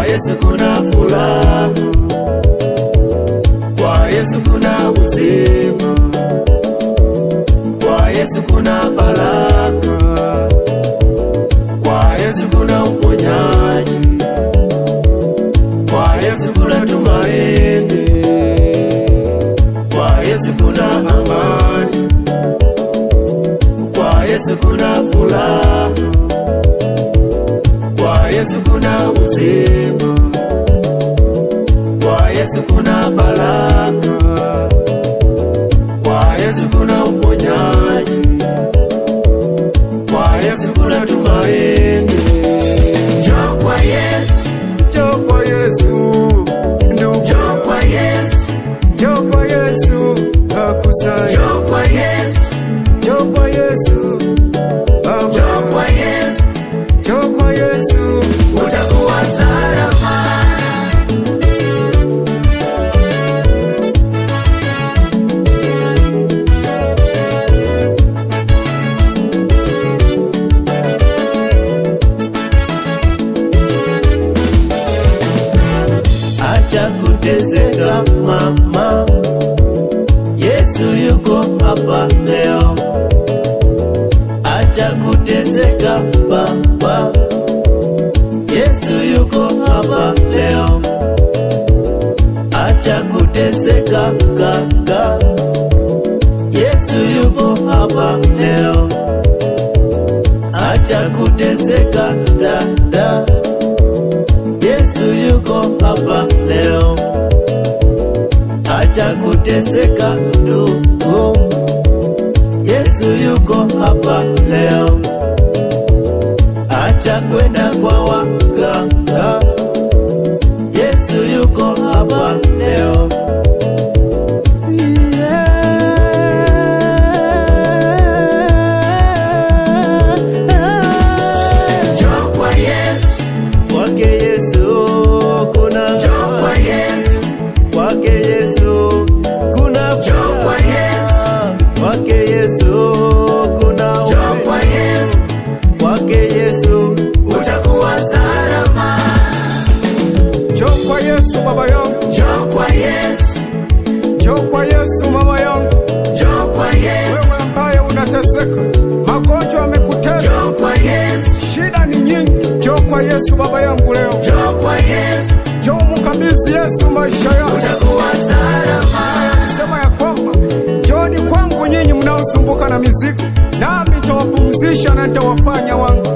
Yesu kuna furaha, kwa Yesu kuna uzima, kwa Yesu kuna baraka, kwa Yesu kuna uponyaji, kwa Yesu kuna tumaini, kwa Yesu kuna amani, kwa Yesu kuna furaha, kwa Yesu kuna uzima, kwa Yesu kuna baraka, kwa Yesu kuna uponyaji, kwa Yesu kuna tumaini. Njoo kwa Yesu, njoo kwa Yesu, njoo kwa Yesu, njoo kwa Yesu akusaidia. njoo kwa Yesu, Njoo kwa Yesu Baba, njoo kwa Yesu, njoo kwa Yesu utakuwa salama. acha kuteseka mama, Yesu yuko hapa leo. Acha kuteseka baba, Yesu yuko hapa leo. Acha kuteseka kaka, Yesu yuko hapa leo. Acha kuteseka dada, Yesu yuko hapa leo. Acha kuteseka ndugu, Yesu yuko hapa leo. Acha kwenda kwa waganga, Yesu yuko hapa leo. Njoo kwa Yesu, Kwake Yesu kuna njoo kwa Yesu, kwake Yesu kuna njoo kwa Yesu, kwake Yesu kuna njoo kwa Yesu, kwake Yesu utakuwa salama. Njoo kwa Yesu baba yangu, Njoo kwa Yesu, njoo kwa Yesu mama yangu, njoo kwa Yesu, wewe ambaye unateseka, magonjwa yamekutesa, njoo kwa Yesu, shida ni nyingi. Njoo kwa Yesu baba yangu leo, njoo kwa Yesu, njoo mkabidhi Yesu maisha yako. utakuwa salama. Sema ya kwamba njooni kwangu nyinyi mnaosumbuka na mizigo, nami nitawapumzisha na nitawafanya wangu.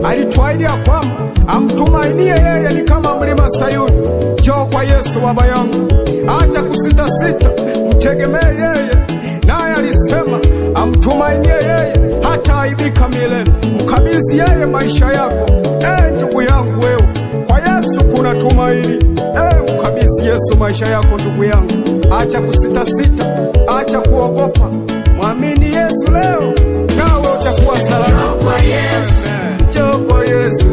Alituahidi ya kwamba amtumainie yeye ni kama mlima Sayuni. Njoo kwa Yesu baba yangu, acha kusitasita, mtegemee yeye, naye alisema amtumainie yeye hata aibika milele. Mkabidhi yeye maisha yako. Ndugu yangu wewe, kwa Yesu kuna tumaini. Mkabidhi Yesu maisha yako ndugu yangu, acha kusitasita, acha kuogopa, mwamini Yesu leo nawe utakuwa salama. Njoo kwa Yesu, Njoo kwa Yesu